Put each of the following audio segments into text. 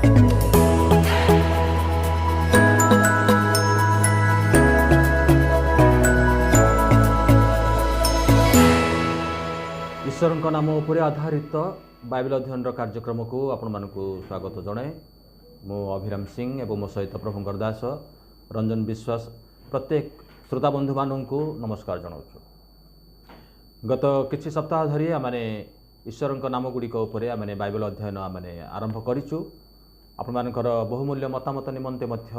ईश्वर नाम उपर आधारित बाइबल अध्ययन कार्यक्रम को आपण मानकु स्वागत जनाए। मु अभिराम सिंह एवं मो सहित प्रभुंकर दास रंजन विश्वास प्रत्येक श्रोता बंधु मानकु नमस्कार जनाऊँ। गत किछि सप्ताह धरी आमे ईश्वर नाम गुड़िक आमे बाइबल अध्ययन आमे आरंभ करिछु। आपण मानकर बहुमूल्य मतामत निमंते मध्य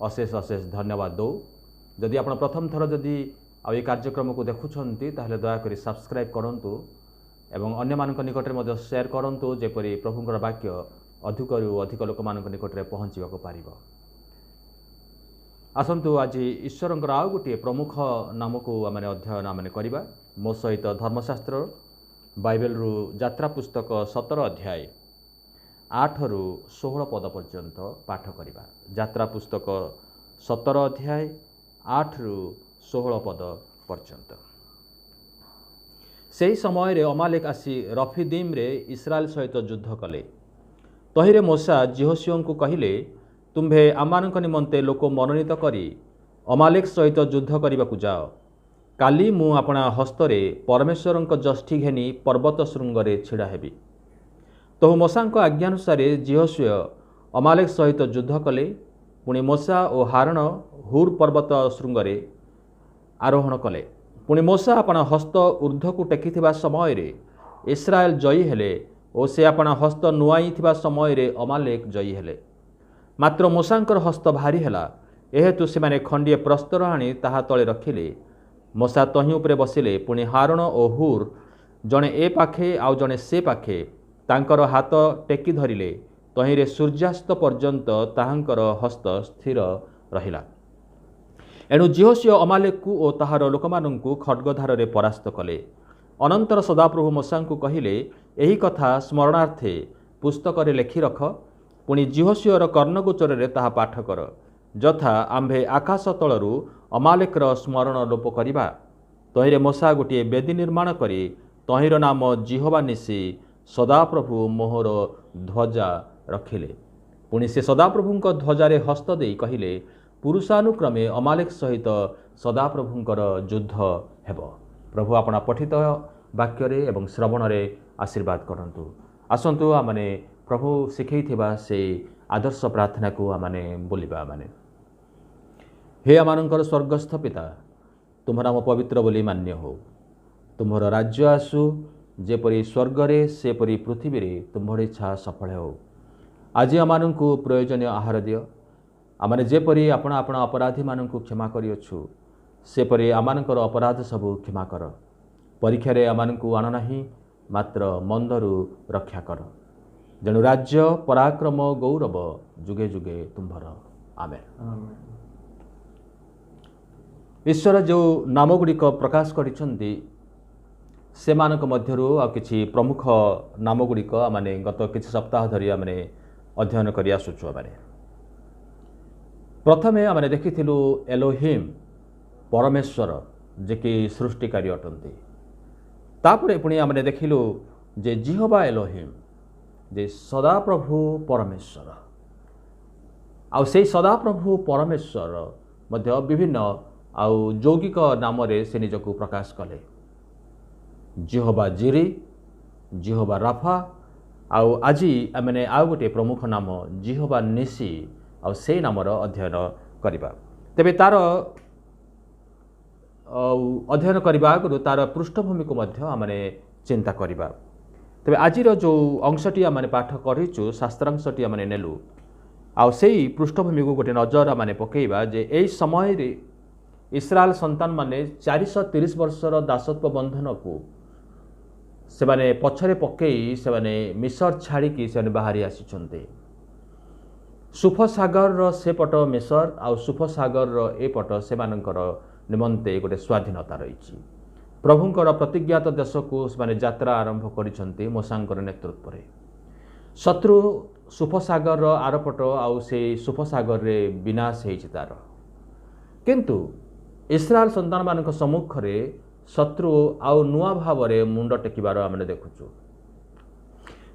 अशेष अशेष धन्यवाद दो। जदि आपण प्रथम थर जदि आ कार्यक्रम को देखुछंती ताहले दया करी सब्सक्राइब करंतु एवं अन्य मानक निकट में शेयर करंतु जेपरि प्रभुंकर वाक्य अधिकरु अधिक लोक मानक निकट में पहुँचवाक पारिबो। आसंतु आज ईश्वरंकर आउ गोटे प्रमुख नाम को आमे अध्ययन आमे करिबा। मो सहित धर्मशास्त्र बाइबल रु यात्रा पुस्तक 17 अध्याय 8 रु 16 पद पर्यंत पाठ करिबा। यात्रा पुस्तक 17 अध्याय 8 रु 16 पद पर्यंत। से समय रे अमालेक आसी रफीदीम रे इस्राएल सहित युद्ध कले। तहिरे मूसा यहोशुआ को कहिले, तुम्भे आमानक निमंते लोक मनोनीत करी अमालेक सहित युद्ध करने जाओ। काली मु अपना हस्तरे परमेश्वरंक जष्ठी घेनी पर्वत शृंगरे छिड़ा हेबी। तो मूसा आज्ञानुसार यहोशुआ अमालेक सहित युद्ध कले। पुणी मूसा और हारण हुर पर्वत शृंगरे आरोहण कले। पुणी मूसा अपना हस्त ऊर्ध्व को टेकिथिबा समय रे इस्राएल जयी हेले और से अपना हस्त नुआई थिबा समय रे अमालेक जयी हेले। मात्र मूसांकर हस्त भारी हेला, एहेतु से माने खंडिए प्रस्तर आनी ताहा तले रखिले। मूसा तही उपरे बसिले। पुणी हारण और हुर जणे ए पाखे आउ जणे से पाखे तांकर हाथ टेकी धरिले। तहिरे सूर्यास्त पर्यंत ताहांकर हस्त स्थिर रहिला। एणु यहोशुआ अमालेक को और ताहार लोकमानंकु खड्गधार रे परास्त कले। अनंतर सदाप्रभु मूसा को कहिले, एही कथा स्मरणार्थे पुस्तक रे लेखि रख। पुणी यहोशुआर कर्णगोचर रे ताहा पाठ कर, जथा आम्भे आकाश तलरू अमालेकर स्मरण लोप करिबा। तहिरे मूसा गोटे बेदी निर्माण करी तहिर नाम जिहोवा निसी सदाप्रभु मोहर ध्वजा रखिले। पुणी से सदाप्रभुंक ध्वजारे हस्त देई कहिले, पुरुषानुक्रमे अमालेक सहित सदाप्रभुंकर युद्ध हेब। प्रभु आपना पठित वाक्य एवं श्रवण रे आशीर्वाद करंतु। आसंतु आमने प्रभु शिखैथिबा से आदर्श प्रार्थना को आमने बोलिबा। माने हे आमानंकर स्वर्गस्थ पिता, तुम नाम पवित्र बोली मान्य हो। तुम्हार राज्य आसु, जेपरी स्वर्गरे सेपरी पृथ्वी रे तुम्हार इच्छा सफल हो। आज आमानंकु प्रयोजनीय आहार दियो। आमने जेपरी अपना अपना अपराधी मानंकु क्षमा करियछु, सेपरी आमानंकर अपराध सबु क्षमा कर। परीक्षा रे आमानंकु आन नाही, मात्र मंदरु रक्षा कर। जेनु राज्य पराक्रम गौरव जुगे जुगे तुम्हार। आमेन। ईश्वर जो नाम गुड़िक प्रकाश करिसंती से मानक मध्यरु आ किछि प्रमुख नाम गुड़िक माने गत किछि सप्ताह धरि आमने अध्ययन करि आसुछु। माने प्रथमे आमने देखिथिलु एलोहिम परमेश्वर जे कि सृष्टिकारी अटंती। तापरे पुणी आमने देखिलु जे जिहोवा एलोहिम जे सदाप्रभु परमेश्वर। आउ से सदाप्रभु परमेश्वर मध्य विभिन्न आउ यौगिक नाम रे से निजको प्रकाश कले। जिहोवा जिरी, जिहोवा राफा, आउ आज आमने आउ गोटे प्रमुख नाम जिहोवा निसी आ से नामर अध्ययन करिबा। तेबे तार अध्ययन करने आगु तार पृष्ठभूमि को मध्य आमने चिंता करिबा। तेबे आजिर जो अंशटी आमने पाठ करिचु शास्त्रांशटी आमने नेलु आ सेही पृष्ठभूमि को गोटे नजर आमने पकेइबा जे एई समय रे इस्राएल संतान माने 430 वर्षर दासत्व बंधन को से माने पछरे पकेई से माने मिस्र छाड़ी की से बाहरी आसीचंते। सुफ सागर से पट मिस्र आ सुफ सागर ए पट से मानकर निमंते गोटे स्वाधीनता रही। प्रभुंकर प्रतिज्ञात देश को से यात्रा आरंभ करिसंती मूसांकर नेतृत्व रे। शत्रु सुफ सागर आरपट आउ से सुफ सागर रे विनाश हेछि तार। किंतु इस्राएल संतान मानक सम्मुख रे शत्रु आउ नुआ भाव रे मुंड टेकिबार आमने देखुछु।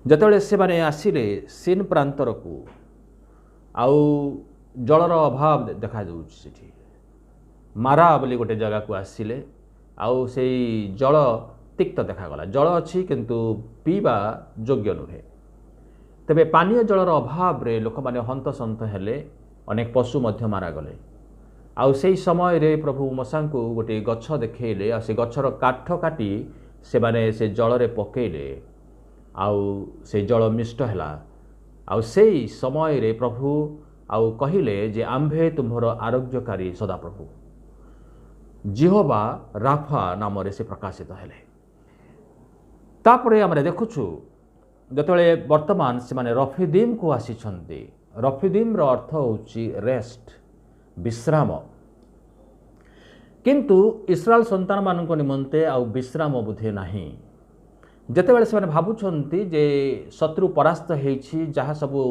जतबेले से माने आसिले सीन प्रांतर को आउ जलर अभाव देखा जाउछि सेठी मारा बोली गोटे जगह को आसिले आउ से जल तिक्त देखागला जल अच्छी किंतु पीवा योग्य नुहे तेबे पानीय जलर अभाव रे लोक माने हंतसंत हेले अनेक पशु मध्य मारा गले आउ से समय रे प्रभु मूसा को गोटे गछ देखैले आ से गछर काठ काटी से माने से जल रे पकेइले आउ से जल मिष्ट हैला आउ से समय रे प्रभु आउ कहिले जे आम्भे तुम्हर आरोग्यकारी सदाप्रभु जिहोवा राफा नाम से प्रकाशित हेले तापरे आमरे देखुछु जतले वर्तमान से माने रफीदीम को आसीछन्ते रफीदीम रो अर्थ होची रेस्ट विश्राम किंतु इस्राएल संतान मानक निमंते आ विश्राम बुधे नाही जेतेबेले से भावुछन्ति जे शत्रु परास्त हेछि जहाँ सबु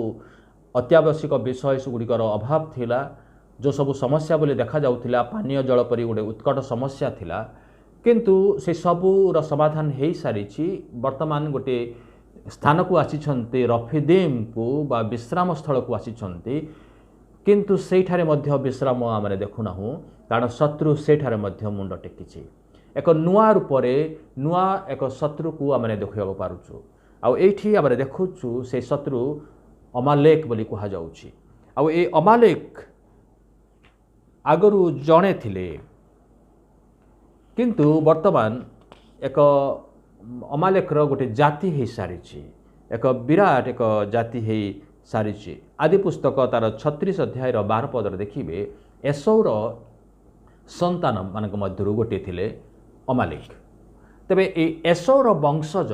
अत्यावश्यक विषय गुड़िकर अभाव थिला जो सब समस्या बोली देखा जाउथिला पानीय जल परि गोटे उत्कट समस्या थिला किंतु से सबूर समाधान हो सारी वर्तमान गोटे स्थान को आसीछन्ते रफीदीम को बा विश्राम स्थल को आसीछन्ते किंतु सेठारे मध्य विश्राम आमने देखुनाहु कारण शत्रु सेठारे मध्य मुंड टेकिछि एक नुआ रूपरे नुआ एक शत्रु को आमने देखिବାକୁ पारुछु आ एठी आमने देखुछु से शत्रु अमालेक बोली कहा जाउछि आ ए अमालेक आगरू जणे थिले किंतु वर्तमान एक अमालेकर गोटे जाति हो सारी एक विराट एक जाति हो सारी आदि पुस्तक तार 36 अध्याय 12 पदर देखिए एसौर संतान मान मध्य गोटे थिले अमालेक तेबे एसौर वंशज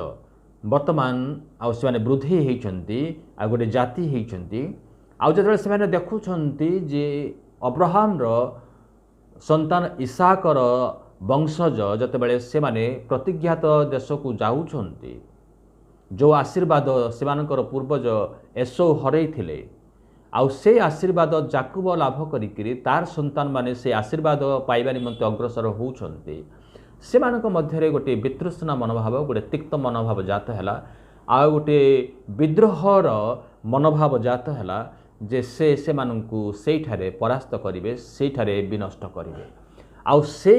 वर्तमान आउ वृद्धि होती आ गोटे जाति होती आउ जो से देखुंट जे अब्राहम संतान इसाकर वंशज जतेबेले से माने प्रतिज्ञात देश को जाउछन्ति जो आशीर्वाद सेमानकर पूर्वज एसौ हरई थिले आउ से आशीर्वाद जाकुब लाभ करिकिरी तार संतान माने से आशीर्वाद पाइबा निमंते अग्रसर होउछन्ति सेमानक मध्यरे गोटे वितृष्णा मनोभाव गोटे तिक्त मनोभाव जात हैला आ गोटे विद्रोहर मनोभाव जात हैला जे से माननकु सेठारे परास्त करिवे सेठारे विनष्ट करिवे आउ से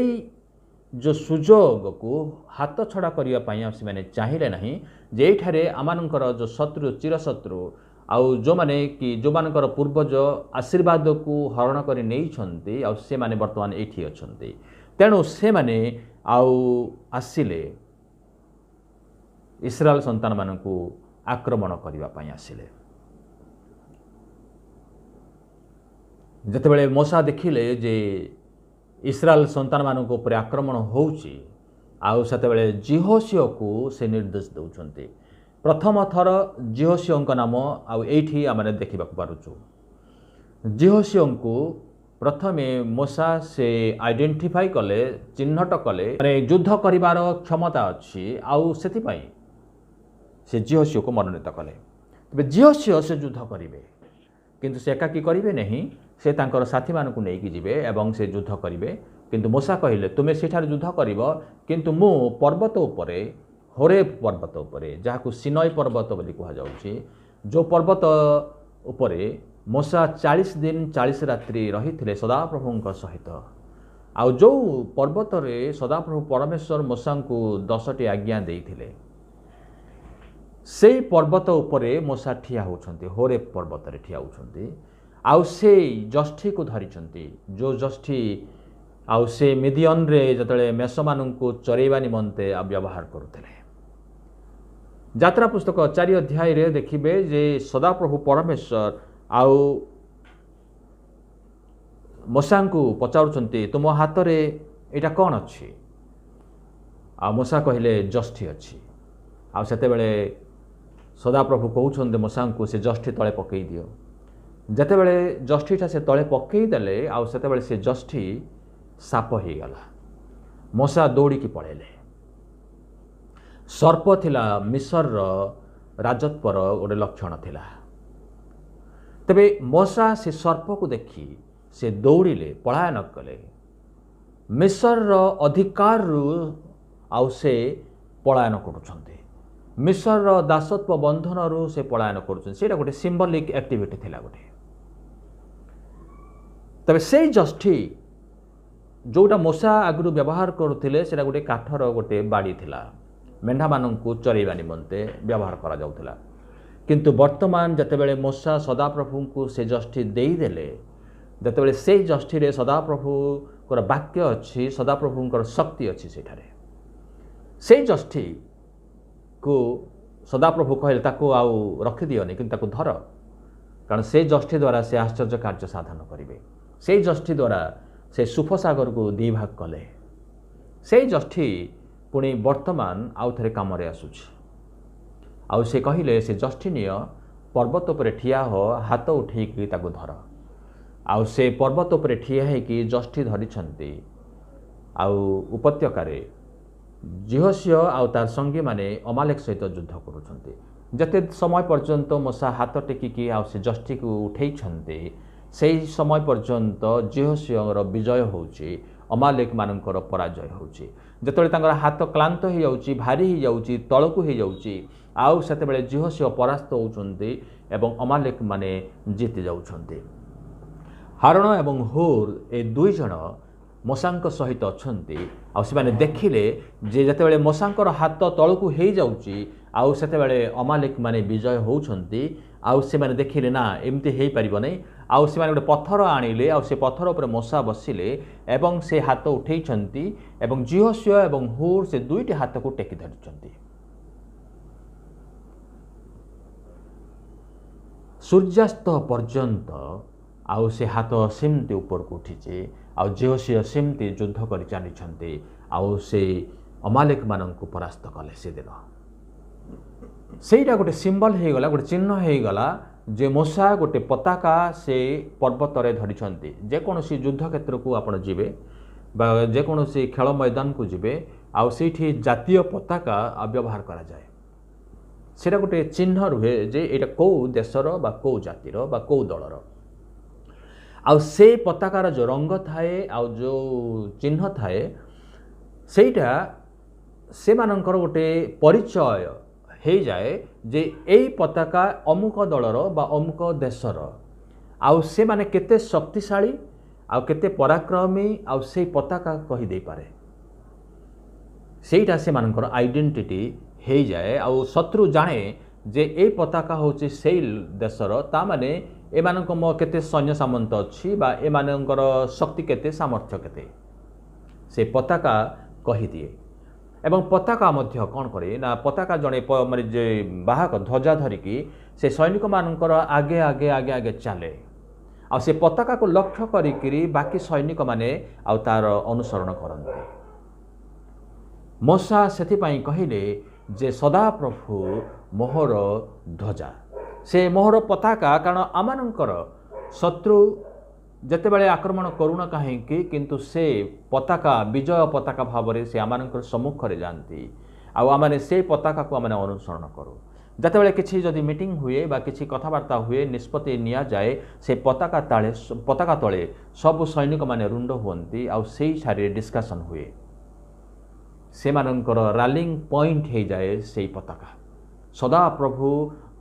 जो सुजोग को हाथ छड़ा करने से मैंने चाहिए ना जे एठारे आमानकर जो शत्रु चिरशत्रु आउ जो माने कि जो मानकर पूर्वज आशीर्वाद को हरण कर नहीं आउ से माने वर्तमान एठी अछन्ति तेणु से माने आउ आसिले इस्राएल संतान मानकु आक्रमण करने पाई आसिले जेतेबेले मूसा देखिले जे इस्राएल संतान मानक उपर आक्रमण होउची आउ सेतेबेले जिहोशियो को से निर्देश दउछन्ते प्रथम थर जिहोशियो नाम आउ एठी आमने देखिबा पारुछु जिहोशियो को प्रथमे मूसा से आइडेंटिफाई कले चिन्हट कले माने युद्ध करिवार क्षमता अछि आउ सेति पई से जिहोशियो को मनोनीत कले तबे जिहोशियो से युद्ध करिवे किंतु से एकाकी करिवे नहीं से तांकर साथी मानकु नेकी जिवे एवं से युद्ध करिवे किंतु मूसा कहिले तुमे सेठार युद्ध करिवो किंतु मु पर्वत उपरे होरेब पर्वत उपरे जाहाकु सिनय पर्वत बोली कहा जाउछि जो पर्वत उपरे मूसा 40 दिन 40 रात्रि रहिथिले सदाप्रभुଙ୍କ सहित आ जो पर्वत रे सदाप्रभु परमेश्वर मूसा को 10टी आज्ञा देइथिले से पर्वत उपरे मूसा ठिया होछन्ते होरेब पर्वत रे ठिया होछन्ते आउ से जष्ठी को धरिछन्ति जो जष्ठी आउ से मिदियन रे जतले मेष माननकु चरेबा निमंते व्यवहार करुथिले यात्रा पुस्तक 4 अध्याय रे देखिबे जे सदाप्रभु परमेश्वर आउ मूसा को पचारुछन्ति तुम हाथ रे एटा कोन अछि आ मूसा कहिले जष्ठी अछि आ सेते बेले सदाप्रभु कहउछन्ते मूसा को से जष्ठी तळे पकई दियो जेतेबेले जष्ठीटा से तले पकई देले आउ सेतेबेले से जष्ठी साप हो गला मूसा दौड़ी की पळेले सर्प थिला मिस्र राजत्वर गोटे लक्षण थिला तेबे मूसा से सर्प को देखी से दौड़िले पलायन कले मिस्र अधिकार आउ से पलायन करुछन्ते मिस्र दासत्व बंधन से पलायन करुछन्ते सेटा गोटे सिंबलिक एक्टिविटी थिला गोटे तबे से जष्ठी जोटा मोसा आगु व्यवहार करुले से गोटे काठर गोटे बाड़ी थिला मेढ़ा मानू चरैवा निमंते व्यवहार करा जाउथिला किंतु वर्तमान जतेबेले मोसा सदाप्रभु को से जष्ठी देदेले जतेबेले से जष्ठी रे सदाप्रभुर वाक्य अच्छी सदाप्रभुर शक्ति अच्छी से जष्ठी को सदाप्रभु कहले ताको आउ रखिदियोनी कि धर कारण से जष्ठी द्वारा से आश्चर्य कार्य साधन करेंगे से जष्ठी द्वारा से सुफसागर को दी भाग कले से जष्ठी पुणी वर्तमान आउ थे कम आसूँ आउ से कहले से जष्ठी निय पर्वत पर ठिया हो हाथ उठेकी ताको धर आउ से पर्वत पर ठिया होकि जष्ठी धरी आउ उपत्यकार जिहोशिय आउ तार संगी माने अमालेक सहित युद्ध करुछन्ते जते समय पर्यंत मोसा हाथ टेकिकी आउ से जष्ठी को उठेइछन्ते सेही समय पर्यंत जिहोशियर विजय होउची अमालेक मानकर पराजय होउची जेतबेले तांकर हाथ क्लांत हो जाउची भारी हो जाउची तळकु हो जाउची आउ सेतेबेले जिहोशिय परास्त होउचन्ते एवं अमालेक माने जीति जाउछन्ते हारण एवं हूर ए दुई जण मोसांक सहित अच्छन्ति आउ से माने देखिले जे जेतेबेले मोसांकर हाथ तळकु हो जाउची आउ सेतेबेले अमालेक माने विजय होउछन्ति आउ से माने देखिले ना एमती हेई परिबो नै आउ से माने गोटे पत्थर आनिले आउ से पत्थर उपर मोसा बसिले एवं से हाथ उठेइछन्ति एवं जिहोशिय एवं हूर से दुईटी हाथ को टेकी धरिछन्ति सूर्यास्त पर्यंत आउ से हाथ सेमती ऊपर को उठीचे आउ जिहोशिय सेमती युद्ध कर चली आउ से अमालेक मानक परास्त कले से दिन सेटा गोटे सिंबल हो गला गोटे चिन्ह हो गला जे मोसा गोटे पताका से पर्वत धरी जेकोसी युद्ध क्षेत्र को आपण जीवे जेकोसी खेल मैदान को जीवे आउ सेठी जातीय पताका व्यवहार करा जाए सेटा गोटे चिन्ह रुहे जे एटा को देशर बा को जातिर बा को दलर आउ से पताकार जो रंग थाए आउ जो चिन्ह थाए सेटा से मानकर गोटे परिचय हो जाए जे एई पताका अमुक दलर बा अमुक देशर आउ से माने केते शक्तिशाली आउ केते पराक्रमी आउ से पताका कहि दे पारे सेटा से मानकर आइडेंटिटी हो जाए आउ शत्रु जाने जे ए पताका होची सेई देशर ता माने एमानक म केते सैन्य सामंत अच्छी बा एमानकर शक्ति केते सामर्थ्य केते से पताका कहि दिए एवं पताका मध्य कौन करे ना पताका जड़े माने जे बाहक ध्वजा धरिकी से सैनिक मानकर आगे आगे आगे आगे चले आ से पताका को लक्ष्य करी बाकी सैनिक माने आ तार अनुसरण करते मोसा से कहले जे सदा प्रभु मोहर ध्वजा से मोहर पताका कारण आमानकर शत्रु जेतेबेले आक्रमण करुण कहीं किंतु से पताका विजय पताका भाव से आमानकर सम्मुख रे जानती आमाने से पताका को आमाने अनुसरण करू जेतेबेले किछि जदि मीटिंग हुए बा किछि कथबार्ता हुए निष्पत्ति निया जाए से पताका तले सब सैनिक माने रुंड हुअंती आ सेही छारे डिस्कशन हुए से मानकर रालिंग पॉइंट हो जाए से पताका सदा प्रभु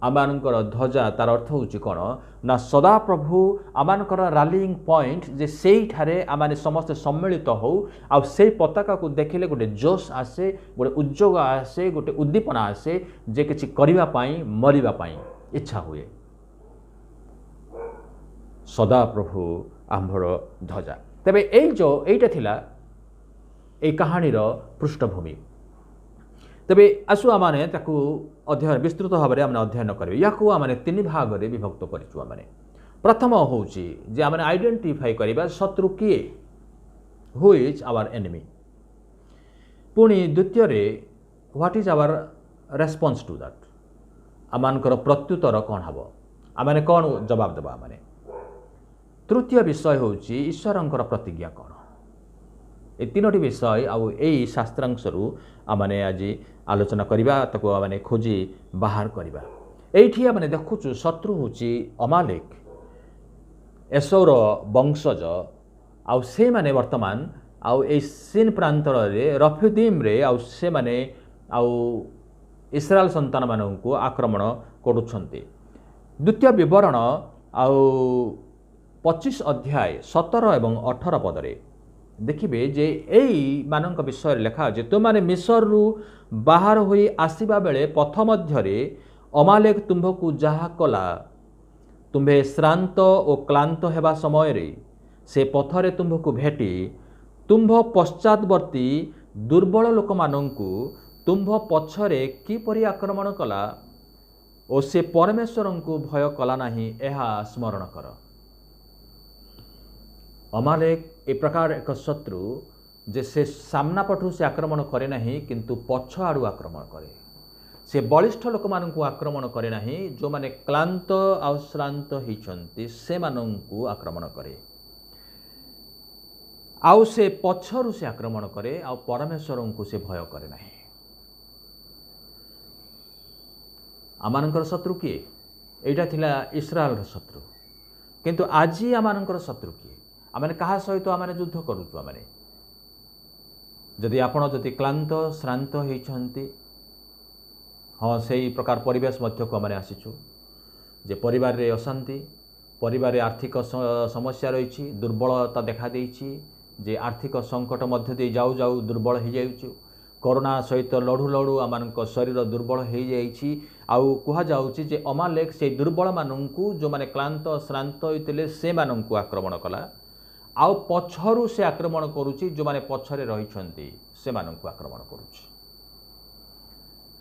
आमानकर ध्वजा तार अर्थ होची कौन ना सदा प्रभु आमानकर रालिंग पॉइंट जे सेही ठारे आमाने समस्त सम्मिलित हो आ से पताका को देखिले गोटे जोश आसे गोटे उद्योग आसे गोटे उद्दीपना आसे जे किछि करिवा पाई मरिवा पाई इच्छा हुए सदा प्रभु आम्भर ध्वजा तबे एई जो एइटा थिला ए कहानीर पृष्ठभूमि तबे आसु आमाने ताकू अध्ययन विस्तृत भाव में आम अध्ययन करेंगे या आम तीन भाग में विभक्त करूँ प्रथम हूँ जे आम आइडेंटिफाई करवा शत्रु किए हु इज आवर एनिमी पुणी द्वितीय what is our response to that आमर प्रत्युत्तर कौन हम आम कौन जवाब देवा आम तृतीय विषय हूँ ईश्वर प्रतिज्ञा कौन ए तीनोटी विषय आउ यही शास्त्रांशरू आमने आज आलोचना करवा ताको आमने खोजी बाहर करवा एठी आमने देखुचु शत्रु होची अमालेक एसौर वंशज आउ से माने वर्तमान आउ ए सीन प्रांतर रे रफीदीम रे आउ से माने आउ इस्राएल संतान मानकु आक्रमण करुछन्ते द्वितीय विवरण आउ 25 अध्याय 17 एवं 18 पदरे देखिए जे एई मानक विषय लेखा जे तुमने मिस्र रु बाहर होई आसीबा बेले पथ मध्यरे अमालेक तुम्भकु जहा कला तुम्भे श्रांत और क्लांत हेबा समय रे से पथरे तुम्भकु भेटी तुम्भ पश्चातवर्ती दुर्बल लोक मानंकु तुम्भ पछरे किपरि आक्रमण कला और से परमेश्वर को भय कला नहीं यह स्मरण कर। अमालेक ए प्रकार एक शत्रु जे से सामना पटु से आक्रमण करे नहीं किंतु पछ आड़ू आक्रमण करे। से बलिष्ठ लोक मानंकु आक्रमण करे नहीं जो माने क्लांत आउ श्रांत होइछंती से मानंकु आक्रमण करे। आउ से पछरु से आक्रमण करे आउ परमेश्वर को से भय करे नहीं। आमानकर शत्रु किए एटा थिला इस्राएल शत्रु किंतु आजी आमानकर शत्रु किए आमाने कहा सहित आमाने युद्ध करूछु। आमाने जदि आपण जदि क्लांत श्रांत होइछंती हाँ से प्रकार परिवेश मध्य को आमाने आसीछु जे परिवार रे अशांति परिवार रे आर्थिक समस्या रही दुर्बलता देखा देइछि जे आर्थिक संकट मध्य दे जाऊ जाऊ दुर्बल हो जाउछु। कोरोना सहित लड़ू लड़ू आम शरीर दुर्बल हो जाइछि। आउ कह जाउछि जे अमालेक से दुर्बल मानंकु जो माने क्लांत श्रांत होइतिले से मानंकु आक्रमण कला आउ पछरु से आक्रमण करूछि जो माने पछरे रहिछंती से मानंकु आक्रमण करूछि।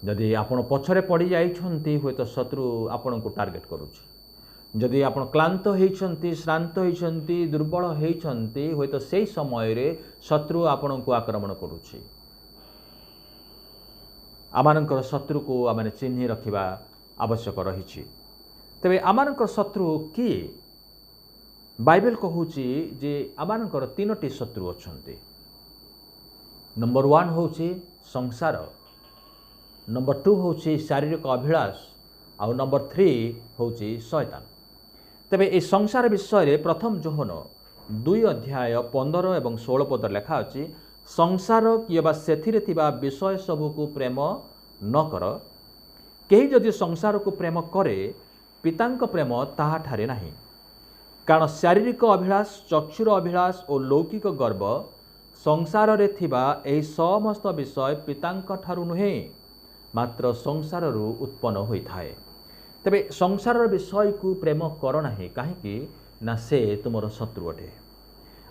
जदि आपण पछरे पड़ी जाइछंती होय तो शत्रु आपणको टार्गेट करूछि। जदि आपण क्लांत होइछंती श्रांत होइछंती दुर्बल होइछंती होय तो सेही समय रे शत्रु आपणको आक्रमण करूछि। आमानकर शत्रु को आमाने चिन्ह रखिबा आवश्यक रही। तेबे आमानकर शत्रु किए बाइबल कहूची जे आमानकर तीनोटी शत्रु अछंती। नंबर 1 होची संसार, नंबर 2 होची शारीरिक अभिलाष और नंबर 3 होची शैतान। तेबे ए संसार विषय रे प्रथम जोहन 2 अध्याय 15 एवं 16 पद लेखा अछि संसार किबा सेथिरे थिबा विषय सबु को प्रेम न कर। केही जदि संसार को प्रेम करे पितांक प्रेम ताहा ठारे नाही। कारण शारीरिक अभिलाष चक्षुर अभिलाष और लौकिक गर्व संसार रे थिबा एही समस्त विषय पितांक ठारू नुहे मात्र संसार रु उत्पन्न होई थाए। तबे संसार विषय को प्रेम कर नाही काहेकि ना से तुमर शत्रु अटे।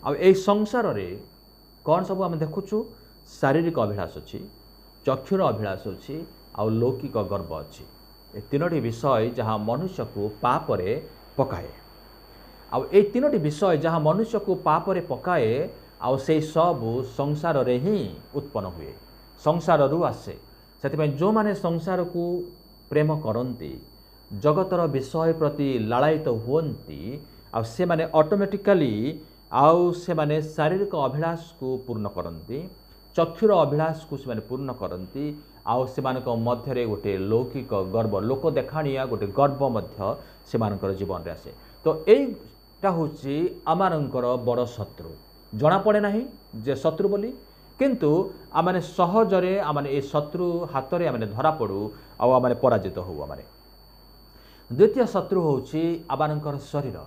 आ एही संसार रे कौन सब आम देखुचु शारीरिक अभिलाष अच्छी चक्षुर अभिलाष अच्छी आ लौकिक गर्व अच्छी। ए तीनोटी विषय जहाँ मनुष्य को पापरे पकाए आउ ए तीनोटी विषय जहाँ मनुष्य को पापरे पकाए आउ से सब संसार रे ही उत्पन्न हुए संसार रु आसे। से जो माने संसार को प्रेम करती जगतर विषय प्रति लालायित हुअन्ति आ से माने ऑटोमेटिकली आउ से माने शारीरिक अभिलाष को पूर्ण करती चक्षुर अभिलाष को से पूर्ण करती आउ से मध्य गोटे लौकिक गर्व लोक देखाणिया गोटे गर्व मध्य से जीवन रे आसे। तो यहीटा हूँ आमानंकर बड़ शत्रु जना पड़े ना जे शत्रु बोली किंतु आमाने सहजरे आमाने ए शत्रु हाथ में आमाने धरा पड़ू आमाने पराजित हो। आमाने द्वितीय शत्रु होची आमानंकर शरीर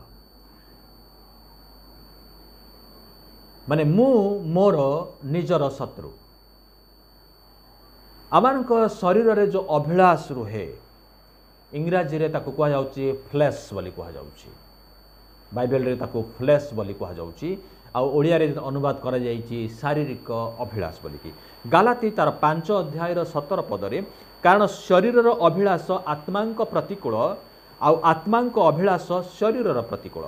माने मु मोर निजर शत्रु। आमानक शरीर रे जो अभिलाष रुहे इंग्राजी रे ताकू कहा जाउची फ्लेश बोली कहा जाउची बाइबल रे ताकू फ्लेश बोली कहा जाउची आ ओडिया रे अनुवाद करा जाइची शारीरिक अभिलाष बोली की। गालाती तार 5 अध्याय 17 पद रे कारण शरीर रो अभिलाष आत्मांक प्रतिकूल आउ आत्मांक अभिलाष शरीर रो प्रतिकूल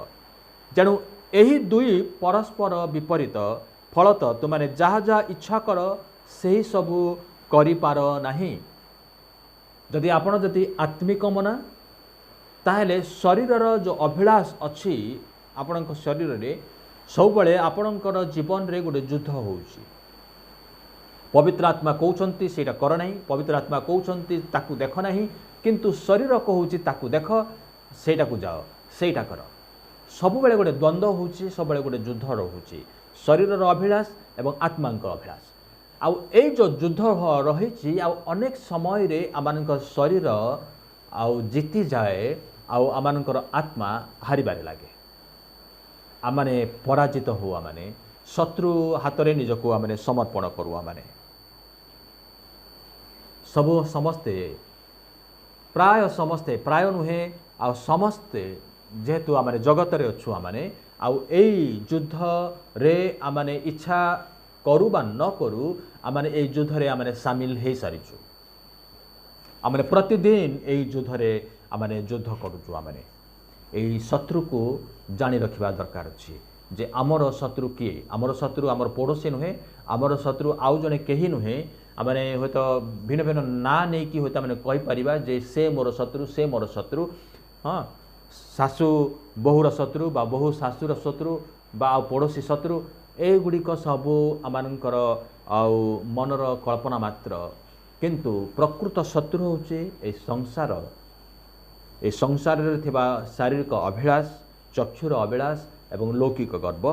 जेणु एही दुई परस्पर विपरीत फलत तुमाने जहाँ जहाँ इच्छा कर सही सबू करिपार नाही। जदि आपण जदि आत्मिक मना ताहेले शरीर जो अभिलाष अच्छी आपण शरीर रे सब बळे आपणकर जीवन रे गोटे युद्ध होउची। पवित्र आत्मा कहउछंती सेटा कर नाही पवित्र आत्मा कहउछंती ताकू देख नाही किंतु शरीर कहउची ताकू देख सेटा को जाओ सेटा कर। सब बेले गोटे द्वंद्व होउची सब बेले गोटे युद्ध रहुची शरीर अभिलाष एवं आत्मांक अभिलाष आउ ए जो युद्ध रही अनेक समय रे आमानकर शरीर आउ जीति जाए आउ आमानकर आत्मा हारिबारे लागे। आमने पराजित हो आमने शत्रु हाथ में निजको आमने समर्पण करू आमने सब समस्ते प्राय समस्ते प्राय नुहे आ समस्ते जेहेतु आम जगत रे अच्छु आमने आउ एई युद्ध रे आमने इच्छा करू बा न करू आमने एई युद्ध रे आमने शामिल हो सारिछु आमने प्रतिदिन एई युद्ध रे आमने युद्ध करूछु आमने एई शत्रु को जानी रखिबा दरकार अछि जे आमर शत्रु किए आमर शत्रु आमर पड़ोसी नुहे आमर शत्रु आउ जने केही नुहे आमने होय तो भिन्न भिन्न ना नहीं कि होता मैंने कहि परिबा जे से मोर शत्रु हाँ सासु बहुर शत्रु बा बहु सासुर शत्रु बा पड़ोसी शत्रु ए गुड़िक सबू आमनकर आउ मनर कल्पना मात्र किंतु प्रकृत शत्रु होचे ए संसार रे थिबा शारीरिक अभिलाष चक्षुर अभिलाष एवं लौकिक गर्व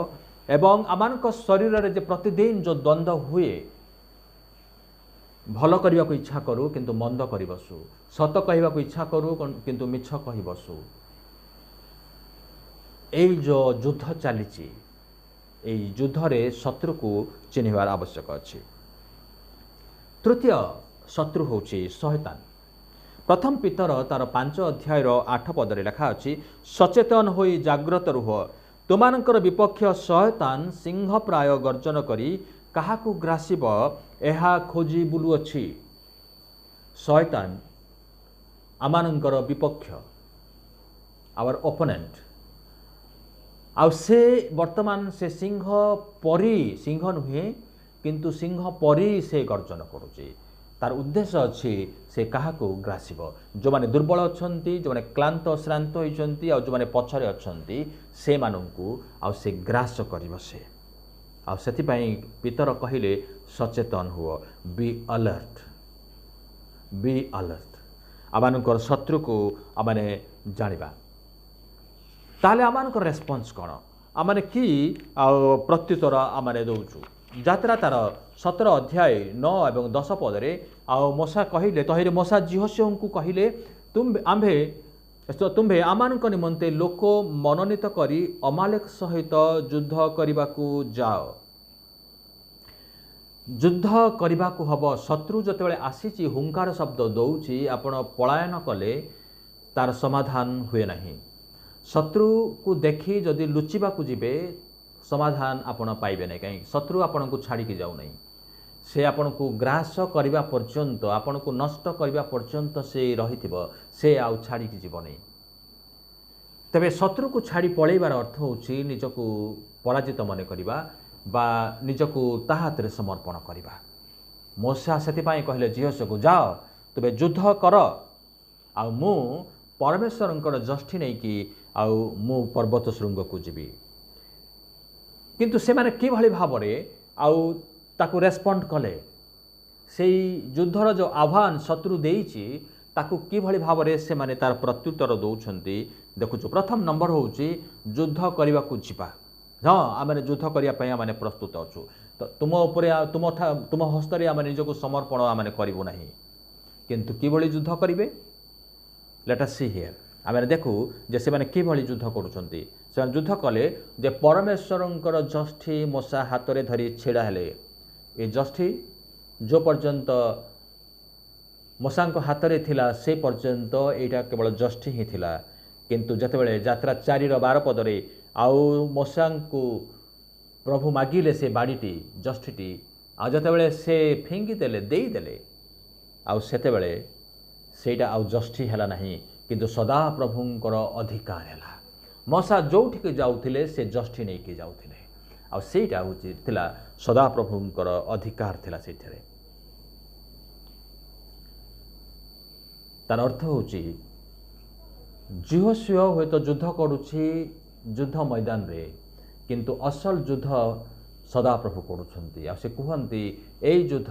एवं आमनक शरीर रे जे प्रतिदिन जो द्वंद्व हुए भल करने को इच्छा करूँ किंतु मंद कर बसु सत कहवा को इच्छा करूँ किंतु मिछ कही बसु यही जो युद्ध चली युद्ध रे शत्रु को चिन्हवार आवश्यक अच्छे। तृतीय शत्रु होची शैतान। प्रथम पितर तार 5 अध्याय 8 पदरे लिखा अछि सचेतन होई जाग्रत रुह तुमानकर विपक्ष शैतान सिंह प्राय गर्जन करी काहाकू ग्रासिब एहा खोजी बुलुअछि। शैतान आमानंकर विपक्ष आवर ओपोनेंट आउ से वर्तमान से सिंह नुहे किंतु सिंह परी से गर्जन करुचे तार उद्देश्य अच्छी से काहाकू ग्रासिब जो माने दुर्बल अछंती जो माने क्लांत श्रांत होइचंती आ जो माने पछरे अछंती से माननकू आ से ग्रास करिव से आ सेति पई पितर कहिले सचेतन हुओ बी अलर्ट आमानकर शत्रु को आमाने जानिबा ताले आमानकर रेस्पॉन्स कौन आमाने की प्रत्युत्तर आमाने दौचु। यात्रा तार 17 अध्याय 9 एवं 10 पदरे मोसा कहिले तहिरे मोसा जिहोशू को कहिले तुम्भे आमानक निमंते लोक मनोनीत करी अमालेक सहित युद्ध करबाकू जाओ। युद्ध करबाकू हब शत्रु जतेबेले आसीची हुंकार शब्द दौची आपण पलायन कले तार समाधान हुए नहीं। शत्रु को देखी जदि लुचिबा को जिबे समाधान आपण पाइबे नहीं कहीं शत्रु आपण को छाड़ी की जाऊ नहीं से आपण को ग्रास करबा पर्यंत आपण को नष्ट करबा पर्यंत से रहिथिबो से आउ छाड़ी की जीव नहीं। तबे शत्रु को छाड़ी पळेबार अर्थ होची निजको पराजित मने करबा बा निजको ता हाथ रे समर्पण करबा। मोसा सेति पई कहले जिहोशू को जाओ तबे युद्ध कर आ मु परमेश्वरंकर जष्टि नहीं कि आउ मु पर्वत शृंग को जीवी किंतु से माने कि भली भाव रे आउ ताकू रेस्पॉन्ड कले से युद्धर जो आह्वान शत्रु देइची ताकू कि भली भाव रे से माने तार प्रत्युत्तर दौछंती देखुछु। प्रथम नंबर होउची युद्ध करबा को जिबा हां आमे युद्ध करिया पई आमे प्रस्तुत अछु तो तुम ऊपर तुम हस्त रे आमे निजको समर्पण आमे करिवो नाही किंतु कि भली युद्ध करिवे लेट अस सी हियर आमे देखु जे से माने कि भली युद्ध करूछंती से युद्ध कले जे परमेश्वरंकर जष्टि मोसा हाथ रे धरी छेड़ा हेले ए जष्टि जो पर्यंत मोसांको हाथ रे थिला से पर्यंत एटा केवल जष्टि ही थिला किंतु जतेबेले यात्रा 4:12 पदरे आउ मोसांको प्रभु मागिले से बाड़ीटी जष्टिटी आ जतेबेले से फिंगी देले देई देले आउ सेतेबेले सेटा आउ जष्टि हैला नहीं किंतु सदा प्रभुंकर अधिकार हैला। मोसा जोठिक जाउथिले से जष्टि नहीं कि जाउथिले आ सेटा होची थिला सदा प्रभुंकर अधिकार थिला सेठरे। तार अर्थ होची जिहोशू होय तो युद्ध करूची युद्ध मैदान रे किंतु असल युद्ध सदा प्रभु करूछंती आ से कहंती ए युद्ध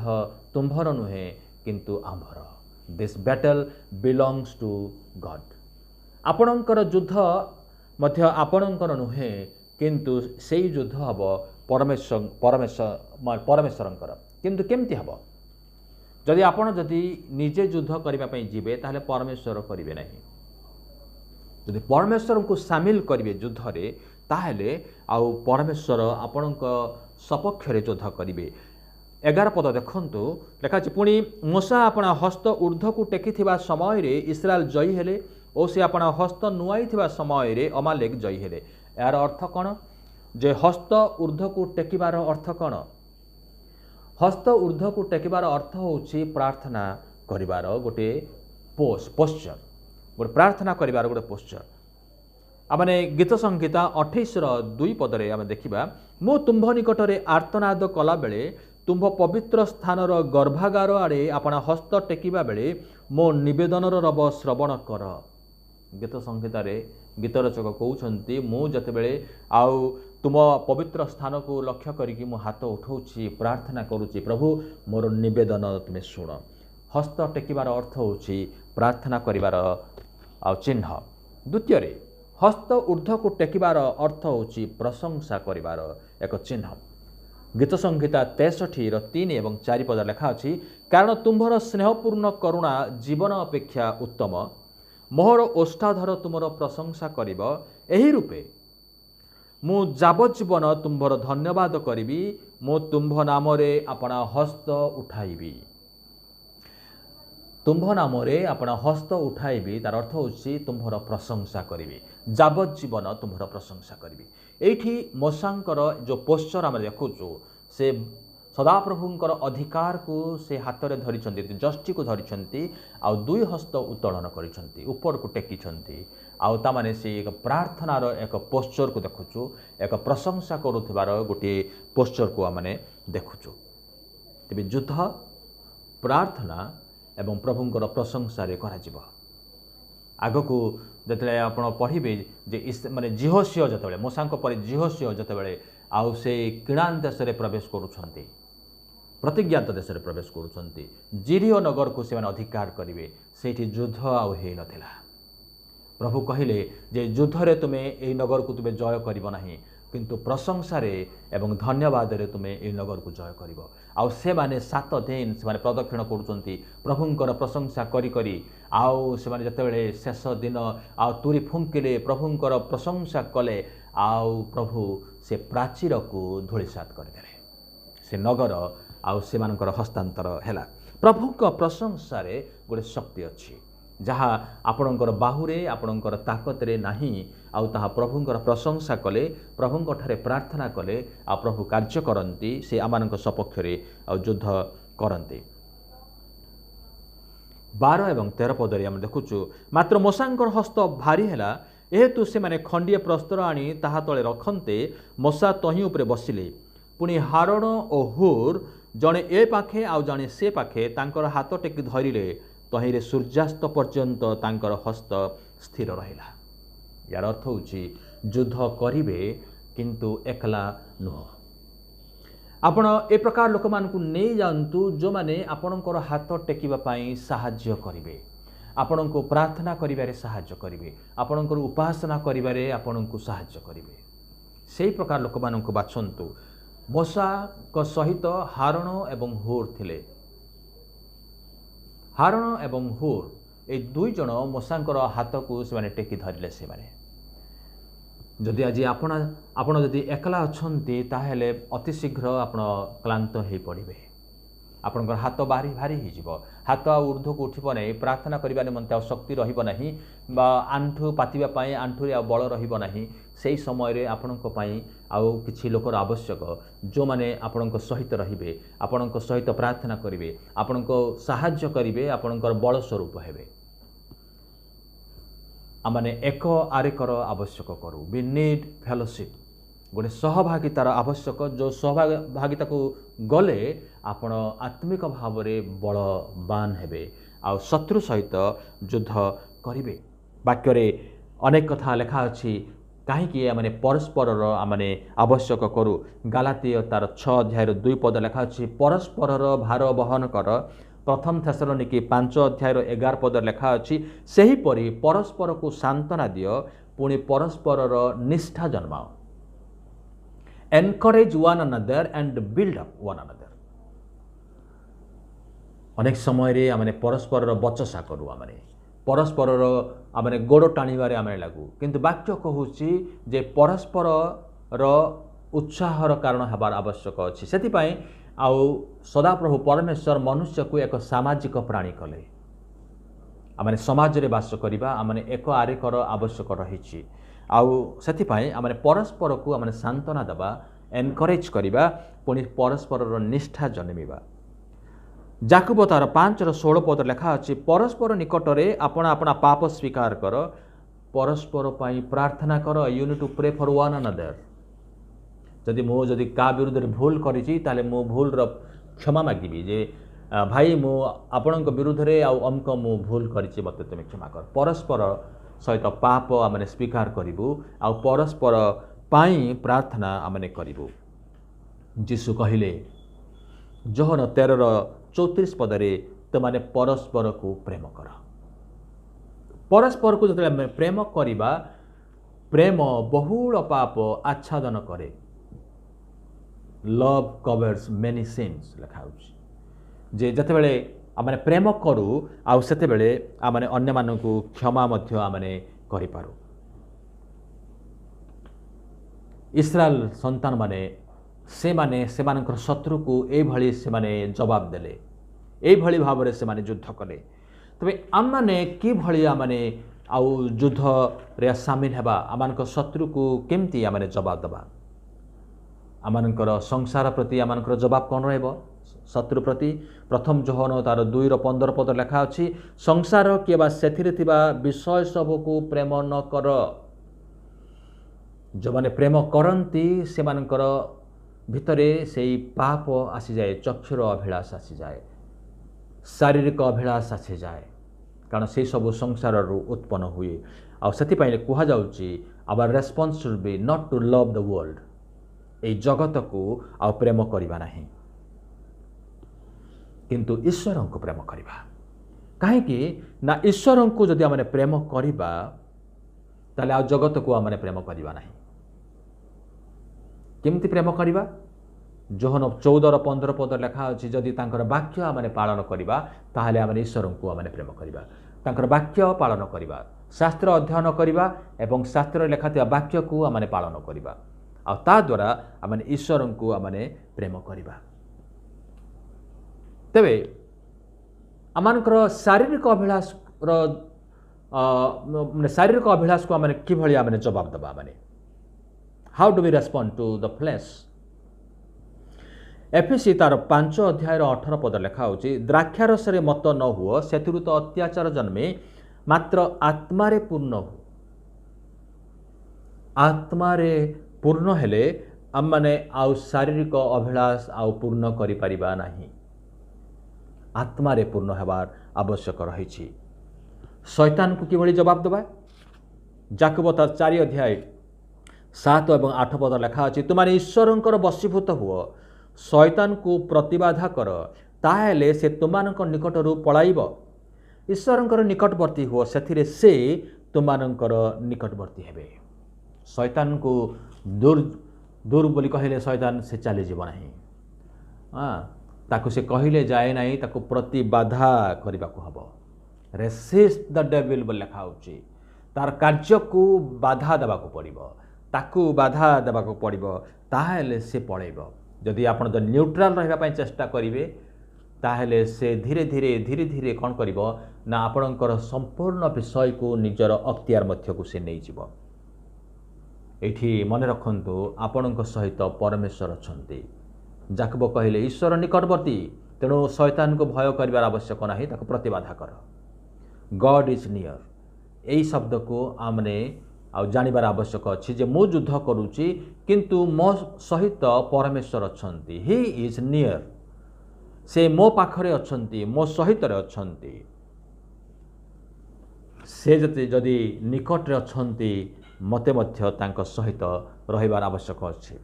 तुम्भर नुहे किंतु आम्भर this battle belongs to God. आपणकर युद्ध मध्य आपणकर नुहे किंतु से युद्ध हम परमेश्वरंकर किंतु केमती हम जदि आपण जदि निजे युद्ध करबा पई जिबे ताले परमेश्वर करिवे नहीं जदि परमेश्वर को शामिल करिवे युद्ध रे ताहेले आउ परमेश्वर आपणक सपक्षरे युद्ध करिवे। 11 पद देखंतु लेखा अछि पुणी मूसा आपण हस्त ऊर्ध्व को टेकिथिबा समय रे इस्राएल जयी हेले और से आपण हस्त नुआइथिबा समय रे अमालेक जयी हेले। यार अर्थ कौन जे हस्त ऊर्ध्व को टेकिबार अर्थ कौन? हस्त ऊर्ध्व को टेकिबार अर्थ होछि प्रार्थना करिबार गोटे पोस्चर, गोटे प्रार्थना करिबार गोटे पोस्चर। आमने गीत संहिता 28:2 पदरे आम देखा मु तुम्भ निकटरे आर्तनाद कला बेले तुम्भ पवित्र स्थानर गर्भागार आड़े आपण हस्त टेकिबा बेले मो निवेदनर रब श्रवण कर। गीत संहितार गीत रचक कहते मु जतेबेले आउ तुम पवित्र स्थान को लक्ष्य करिकी मो हाथ उठाऊँगी प्रार्थना करुच्ची प्रभु मोर निवेदन तुम शुण। हस्त टेकिबार अर्थ होछि प्रार्थना करिबार चिन्ह। द्वितीय हस्त ऊर्ध्व को टेकिबार अर्थ होछि प्रशंसा करिबार एक चिन्ह। गीत संहिता 63:3 और 4 पद लेखा अछि कारण तुम्भर स्नेहपूर्ण करुणा जीवन अपेक्षा उत्तम मोहर ओष्ठाधर तुमर प्रशंसा करिब एही रूपे मु जावज्जीवन तुम्भर धन्यवाद करिबी मो तुम्भ नामरे आपणा हस्त उठाइबी। तुम्भ नामरे आपणा हस्त उठाइबी तार अर्थ होछि तुम्भर प्रशंसा करिबी जावज्जीवन तुम्भर प्रशंसा करिबी। एठी मूसांकर जो पोस्चर आम देखुचु से सदाप्रभुंकर अधिकार को से हाथ में धरिछंती जस्टी को धरिछंती आउ दुई हस्त उत्तोलन करिछंती ऊपर को टेकिछंती आउ ता माने से एक प्रार्थनार एक पोस्चर को देखुचु एक प्रशंसा करुथिबार गोटे पोस्चर को आमने देखुचु। तेबे युद्ध प्रार्थना एवं प्रभुंकर प्रशंसा रे कराजिबो। आगको जतले आपण पढ़िबे जे माने जिहोशिया जतबेले मूसांक पर जिहोशिया जतबेले आउ से किणान देश रे प्रवेश करुछंती प्रतिज्ञात देश रे प्रवेश करुछंती जिरियो नगर को से अधिकार करिवे सेठी युद्ध आउ हे नथिला। प्रभु कहिले जे युद्ध रे तुमे एई नगर को तुमे जय करिवो नाही किंतु प्रशंसा रे एवं धन्यवाद रे तुमे एई नगर को जय करिवो। आउ से माने 7 दिन से माने प्रदक्षिण करुछंती प्रभुंकर प्रशंसा करी करी आउ से माने जतेबेले शेष दिन आउ तुरी फुंकिले प्रभुंकर प्रशंसा कले आउ प्रभु से प्राचीर को धूलिसात करदेले से नगर आउ से मानकर हस्तांतर हैला। प्रभुक प्रशंसा रे गोटे शक्ति अछि जहाँ आपणकर बाहुरे आपणकर ताकत रे नाही आउ ताहा प्रभुंकर प्रशंसा कले प्रभुंक ठारे प्रार्थना कले आ प्रभु कार्य करंती से आमानक सपक्ष रे आ युद्ध करंती। 12 और 13 पदरे आम देखुचु मात्र मूसांकर हस्त भारी हैला एहेतु से माने खंडीय प्रस्तर आनी ताहा तले रखन्ते मूसा तही उपरे बसिले पुणी हारण और हुर जणे ए पाखे आउ जणे से पाखे तांकर हाथ टेकी धरिले तहीरे सूर्यास्त पर्यंत तांकर हस्त स्थिर रहिला। यार अर्थ होछि युद्ध करिवे किंतु एकला नुह आपण ए प्रकार लोक मानकु नै जानतु जो माने आपणकर हाथ टेकिबा पई सहाय्य करिवे आपणको प्रार्थना करिबारे सहाय्य करिवे आपणकर उपासना करिबारे आपणको सहाय्य करिवे सेही प्रकार लोक मानकु बाछंतु। मूसा को सहित हारण एवं हुर थिले हारण एवं हुर ए दुई जण मूसांकर हाथ को से माने टेकी धरिले से माने जदि आज आपण जदि एकला अछंती ताहेले अति शीघ्र आपण क्लांत हे पड़िबे आपणकर हाथ भारी भारी हो हाथ ऊर्ध्व को उठब ना प्रार्थना करने निमंते शक्ति रहिबो नाही बा आंठु पातिबा पई आंठु रे बल रहिबो नाही सेही समय रे आपणक पई आउ किछि लोकर आवश्यक जो माने आपणक सहित रहिबे आपणक सहित प्रार्थना करिवे आपणक सहाय्य करिवे आपणकर बल स्वरूप हेबे। आमाने एक आरेकर आवश्यक करू वी नीड फेलोशिप गोटे सहभागितार आवश्यक जो सहभागिता को गले आपण आत्मिक भाव में बलवान हेबे आ शत्रु सहित युद्ध करिवे। वाक्य अनेक कथा लेखा अछि कहीं आमने परस्पर आमने आवश्यक करू गालातीय तार 6 अध्याय 2 पद लेखा अछि परस्पर भार बहन कर। प्रथम थेसलोनिकी 5 अध्याय 11 पद लेखा अछि सेही परि परस्पर को सांत्वना दियो पुणी परस्पर निष्ठा जन्माओ encourage one another and build up one another. अनेक समय रे आमने परस्पर बचसा करू आमने परस्पर आम गोड़ टाणिबारे आम लागू किंतु वाक्य कहूँ जे परस्पर उत्साहर कारण हबार आवश्यक अच्छी से आउ सदाप्रभु परमेश्वर मनुष्य को एक सामाजिक प्राणी कले आम समाज रे बास करवा आम एक आरेकर आवश्यक रही आउ से आम परस्पर को आम सांत्वना देवा एनकरेज करवा पुणी परस्पर निष्ठा जन्मिबा जाकुब तार 5:16 पद लेखा अच्छी परस्पर निकटरे आपण अपना पाप स्वीकार कर परस्पर पाई प्रार्थना कर you need to pray for one another जदि मुझे का विरुद्ध भूल करी मो भूल क्षमा मागिबी जे भाई मु आपण विरुद्ध रे अमुक मु भूल करी मत तुम क्षमा कर परस्पर सहित पाप आम स्वीकार करूँ आ परस्पर पाई प्रार्थना आम करूँ जीशु कहले जोहन 13:34 पदरे तुमने परस्पर को प्रेम कर परस्पर को जो प्रेम करवा प्रेम बहुल पाप आच्छादन करे लव कवर्स मेनी सिन्स लिखा जे जते बेले आमने प्रेम करू आउ सेते बेले आमने अन्य मानकु क्षमा मध्य आमने करि पारू इस्राएल संतान माने से माने सेमानकर शत्रु को ए भली से माने जवाब देले ए भली भाव से माने युद्ध कले तबे आम माने कि भली आमने आउ युद्ध रे शामिल हेबा आमानकर शत्रु को केमती आमने जवाब देबा आमानकर संसार प्रति आमानकर जवाब कौन रहबो शत्रु प्रति प्रथम जोहन तार 2:15 पद लेखा अच्छी संसार किबा सेथिरे थिबा विषय सब को प्रेम न कर जो माने प्रेम करती से मानकर भितरे से पाप आसी जाए चक्षुर अभिलाष आसी जाए शारीरिक अभिलाष आसी जाए कारण से सब संसार उत्पन्न हुए आ सेति पई कुहा जाउची our response should be not to love the world ए जगत को आ प्रेम करबा नहीं किंतु ईश्वर को प्रेम करवा कहीं ना ईश्वर को जदि आम प्रेम करवा ताले आ जगत को आम प्रेम करवा नहीं केमती प्रेम करवा जोहन 14:15 पद लेखा अच्छी जदि तांकर वाक्य आम पालन करवा ताहले आम ईश्वर को आम प्रेम करवा तांकर वाक्य पालन करवा शास्त्र अध्ययन करवा एवं शास्त्र लेखा वाक्य को आम पालन करवा आ ता द्वारा आम ईश्वर को आम प्रेम करवा तेबे आमानकर शारीरिक अभिलाष शारीरिक अभिलाष को आमने कि भली आमने जवाब दबा माने how do we respond to the flesh एफएसी तार 5:18 पद लेखा होची द्राक्षारस रे मत न हुओ सेतिरु तो अत्याचार जन्मे मात्र आत्मारे पूर्ण हो आत्मारे पूर्ण हेले आम माने आउ शारीरिक अभिलाष आउ पूर्ण करि परिबा नहीं आत्मारे पूर्ण हेबार आवश्यक रही शैतान को किभली जवाब देबा जाकुब तार 4:7 और 8 पद लेखा अच्छी तुम ईश्वर वशीभूत हुओ शैतान को प्रतिबाधा कर ताहेले से तुम निकटरू पलाइब ईश्वर निकटवर्ती हुओ से तुम निकटवर्ती हेबे शैतान को दूर दूर बोली कहले शैतान से चली जीव नहीं हाँ ताकू से कहले जाए नहीं ताकू प्रतिबाधा करने को हम रेसिस्ट द डेविल बोली लिखा होची तार कार्य को बाधा देवा पड़ो ताकू बाधा देवा पड़ो ताहेले से पलैब जदि आप न्यूट्राल रहा चेष्टा करेंगे ताहेले से धीरे धीरे धीरे धीरे कौन कर ना आपणकर संपूर्ण विषय को निजर अख्तियार मध्य को से नहीं जीव एठी मन रखंतु आपणक सहित परमेश्वर अछंती जाकब कहले ईश्वर निकटवर्ती तेणु शैतान को भय कर आवश्यक नहीं ताको प्रतिबाधा कर गॉड इज नियर यही शब्द को आमने जानिबार आवश्यक अच्छी जे मु युद्ध करुच्ची किंतु मो सहित परमेश्वर अछंती ही इज नियर से मो पाखरे अछंती मो सहित अछंती से जदि निकट रे अछंती मते मध्य तांको सहित रहिबार आवश्यक अच्छे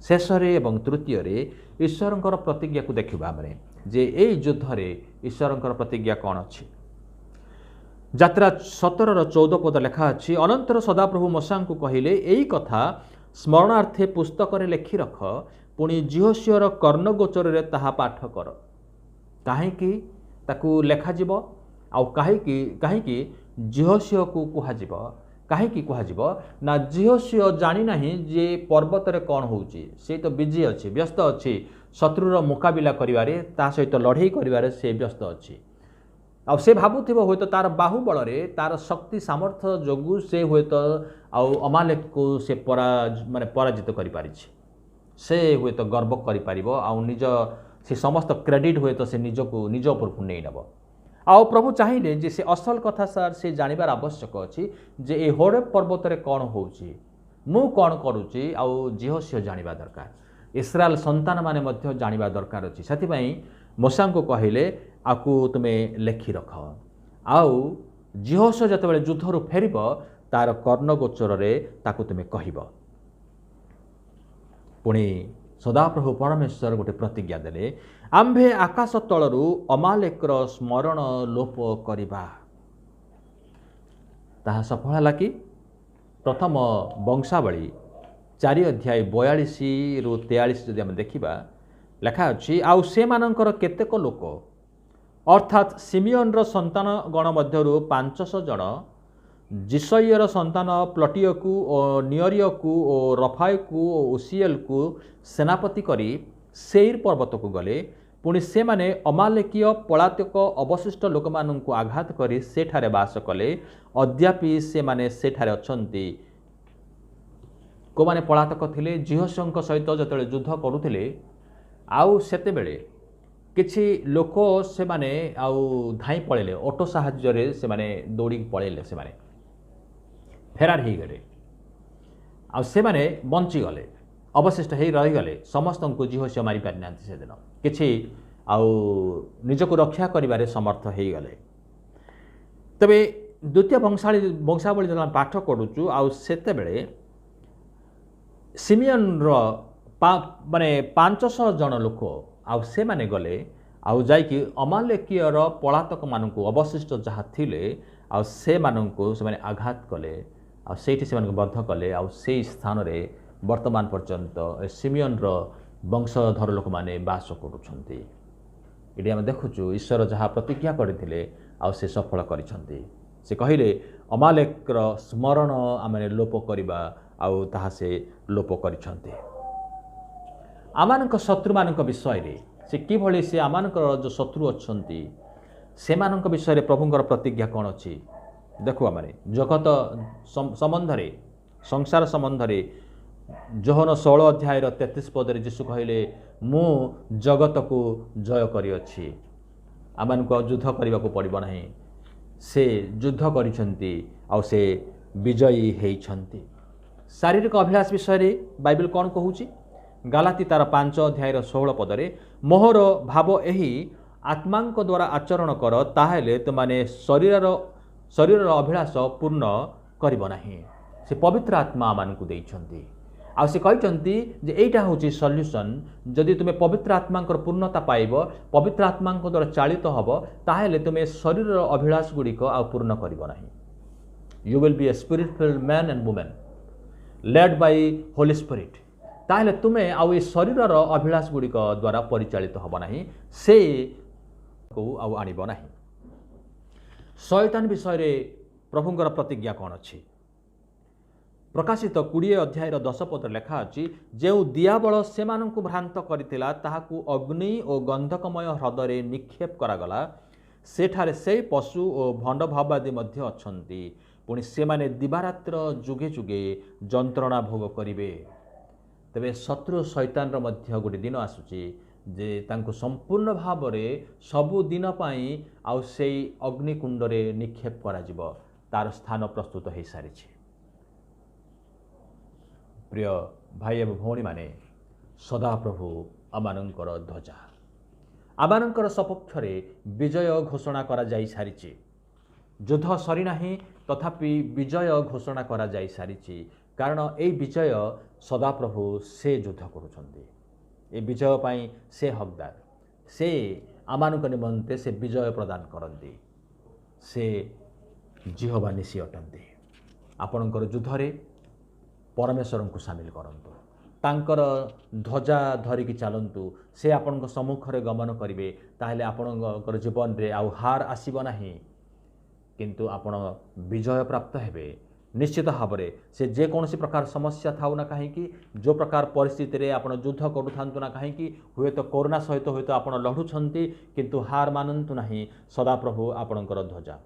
शेष एवं तृतीय ईश्वर प्रतिज्ञा को देखा आम जे यही युद्ध रे ईश्वर प्रतिज्ञा कौन अच्छी यात्रा 17:14 पद लेखा अच्छी अनंतर सदाप्रभु मूसा को कहले यही कथा स्मरणार्थे पुस्तक रे लिखि रख पुणी जिहोशियर कर्णगोचर रे ताहा पाठ कर कहीं ताकू लेखा जीव आउ कहीं जिहोशियो को कुहाजिब कहीं कुहाजिब ना जिहोशियो जानी नहीं जे पर्वत रे कौन होउची से तो बिजी अच्छी व्यस्त अच्छी शत्रुर मुकाबिला करिवारे ता सहित लड़ाई करिवारे से व्यस्त अच्छी आउ से भाबुथिबो होय तो तार बाहुबल रे तार शक्ति सामर्थ्य जोगु से होय तो आउ अमालेक को से पराजित करि पारिछि से हुए तो गर्व करिपारिबो आउ निज से समस्त क्रेडिट हुए तो से निज उपर को नहीं नब आउ प्रभु चाहिए जे से असल कथा सार से जानिबार आवश्यक अछि जे ए होरेब पर्वत रे कौन होउची मु कौन करूची आउ जिहोशियो जानिबा दरकार इस्राएल संतान माने मध्य जानिबा दरकार अछि सेति पई मूसा को कहिले आकु तुमे लेखि रख आउ जिहोशियो जतबेले युद्धरु फेरिबो तार कर्णगोचर रे ताकु तुमे कहिबो पुणी सदाप्रभु परमेश्वर गोटे प्रतिज्ञा देले आम्भे आकाश तलरू अमालेकर स्मरण लोप करिबा ताहा सफल हला कि प्रथम वंशावली 4 अध्याय 42 रु 43 जदि हम देखिबा लेखा अछि आउ से मानकर केतेक लोक अर्थात सिमियोन रो संतान गण मध्यरु 500 जन जिसयर संतान प्लटियो को ओ नियरियो को ओ रफाय को ओ उसियल को सेनापति करी सेईर पर्वत को गले पुणी से माने अमालेकीय पलातक अवशिष्ट लोक माननकु आघात करी सेठारे वास कले अद्यापि से माने सेठारे अछंती को माने पलातक थिले जिहोशियों सहित जतले युद्ध करुथिले आउ सेते बेले किछि लोक से माने आउ धाई पळेले ऑटो साहाय्य रे से माने दौड़ी पळेले से माने फेरार हो गले आ से माने बंची गले अवशिष्ट हो रही गले समस्त को जिहोशियो मारी पारि नांती से दिन किछि आउ निजको रक्षा करिबारे समर्थ हो गले तबे द्वितीय वंशावली जब पाठ करूचु आउ सेते बेले सिमियन रो माने 500 जन लोक आउ से माने गले आउ जाइकी अमालेकीयर पलातक मानकु अवशिष्ट जहाँ थिले आउ से मानकु से माने आघात कले आ सेठी से बद्ध कले आ से स्थान रे वर्तमान पर्यंत सिमियन रो वंशधर लोक माने बास करुछंती इडी हम देखुचु ईश्वर जहाँ प्रतिज्ञा करथिले आ से सफल करिसंती से कहिले अमालेक रो स्मरण आमे लोप करिबा आउ ताहा से लोप करिसंती आमानक शत्रु मानक विषय रे से किभଳି से आमानक जो शत्रु अछंती से मानक विषय रे प्रभुंकर प्रतिज्ञा कोन अछि देखो आमे जगत संबंध रे संसार संबंध रे जोहन 16 अध्याय 33 पद रे यीशु कहिले मु जगत को जय करी अछि आमानक युद्ध करबा को पड़िबो नाही से युद्ध करिसंती आ से विजयी हेइछंती शारीरिक अभिलाष विषय रे बाइबल कोन कहूची गालाती तार 5 अध्याय 16 पद रे मोहर भाव एही आत्मांक द्वारा आचरण कर ताहेले तुमाने शरीर अभिलाष पूर्ण करिबो नाही से पवित्र आत्मा मानकु देइछंती आ से कहिछंती जे एटा होची सॉल्यूशन जदि तुमे पवित्र आत्मांकर पूर्णता पाइबो पवित्र आत्मांक द्वारा चालित हबो ताहेले तुमे शरीर अभिलाष गुडी को आ पूर्ण करिबो नाही you will be a spirit filled man and women led by holy spirit ताहेले तुमे आ ए शरीर अभिलाष गुडी को द्वारा परिचालित हबो नाही से को आ आनिबो नाही शैतान विषय रे प्रभुंकर प्रतिज्ञा कौन अच्छी प्रकाशित 20 अध्याय 10 पद लेखा अच्छी जो दियाबल से भ्रांत करथिला ताहाकु अग्नि और गंधकमय ह्रदरे निक्षेप करागला सेठारे से पशु और भंड भाववादी मध्य अछंती पुणी से माने दिवारात्र जुगे जुगे जंत्रणा भोग करिवे तबे शत्रु शैतान मध्य गोटे दिन आसुची जे तांको संपूर्ण भाव रे सबु दिन पाई आउ सेई अग्निकुंड रे निक्षेप करा जिवो तार स्थान प्रस्तुत हो सारी प्रिय भाई एवं भौणी माने सदा प्रभु आमानंकर ध्वजा आमानंकर सपक्ष रे विजय घोषणा करा जाई सारी युद्ध सरी नाही तथापि विजय घोषणा करा जाई सारी कारण ए विजय सदा प्रभु से युद्ध करुछंती ए विजय पाई से हकदार से आमानक निमंते से विजय प्रदान करती से जिहोवा निसी अटंती आपणकर युद्धरे परमेश्वर को सामिल करंतु तांकर ध्वजा धरिकी चलतु से आपण सम्मुख रे गमन करेंगे ताहले आपणकर जीवन रे आउ हार आसीबो नाही किंतु आपण विजय प्राप्त हेबे निश्चित भाव में से जेकोसी प्रकार समस्या थाउ ना कहीं जो प्रकार परिस्थिति रे आपण युद्ध करूँ ना कहीं हुए तो कोरोना सहित हुए तो आप लढ़ुंट किंतु हार मानतु नहीं सदाप्रभु आपणकर ध्वजा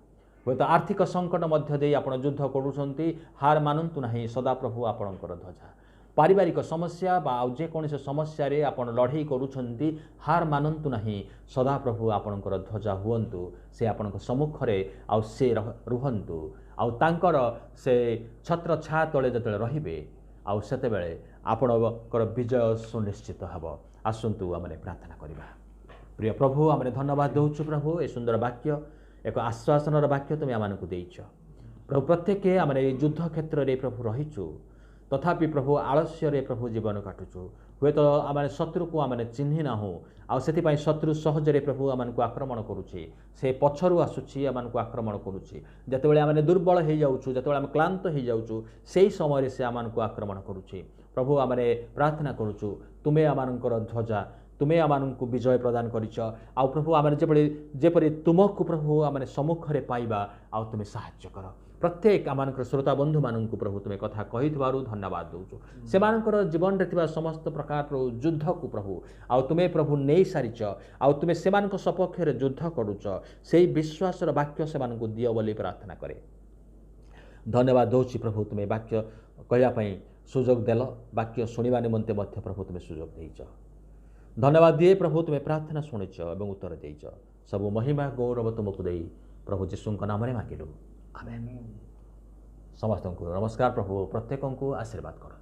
हुए तो आर्थिक संकट मध्य दे आप युद्ध करूँ हार मानतु नहीं सदाप्रभु आपणकर ध्वजा पारिवारिक समस्या बा जेकोसी समस्या रे आपण लड़ाई करूछंती हार मानतु नहीं सदाप्रभु आपणकर ध्वजा हुअन्तु से आपण सम्मुख रे आउ से रुहन्तु आउ तांकर से छत्र छा तले जतले रहिबे आउ सेते बेले आपणकर विजय सुनिश्चित हब। आसंतु आमने प्रार्थना करिबा। प्रिय प्रभु आमने धन्यवाद देउछु प्रभु ए सुंदर वाक्य एक आश्वासनर वाक्य तुम आमनकु देइछ प्रभु प्रत्येक आमने युद्ध क्षेत्र रे प्रभु रहिछु तथापि प्रभु आलस्य रे प्रभु जीवन काटुछु हुए तो आम शत्रु को आम चिन्ह ना आउ से शत्रु सहजरे प्रभु आम को आक्रमण करुच्छे से पछरु आसुची आम को आक्रमण करुच्छे जितेबाला आम दुर्बल हो जाऊँ जो आम क्लांत हो जाऊँ से समय से आम को आक्रमण करुच्छे प्रभु आम प्रार्थना करुछु तुम्हें आमर ध्वजा तुम्हें आम को विजय प्रदान करिछ आउ प्रभु आम जेपरी तुमको प्रभु आम सम्मुख में पाइबा आउ तुम्हें साहाय्य कर प्रत्येक आम श्रोता बंधु मानू प्रभु तुम्हें कथा कही धन्यवाद दौचु से जीवन में समस्त प्रकार युद्ध को प्रभु आउ तुम्हें प्रभु नहीं सारिच आउ तुम्हें से सपक्ष में युद्ध करुच से विश्वास वाक्य से दियो बोली प्रार्थना करे धन्यवाद दौची प्रभु तुम्हें वाक्य कहवाई सुजोग देल वाक्य शुणा निमंते प्रभु तुम्हें सुजोग देच धन्यवाद दिए प्रभु तुम्हें प्रार्थना शुणिच और उत्तर देच सब महिमा गौरव तुमको दे प्रभु जीशु नाम मांगिलु आमेन। समस्त को नमस्कार प्रभु प्रत्येक को आशीर्वाद कर।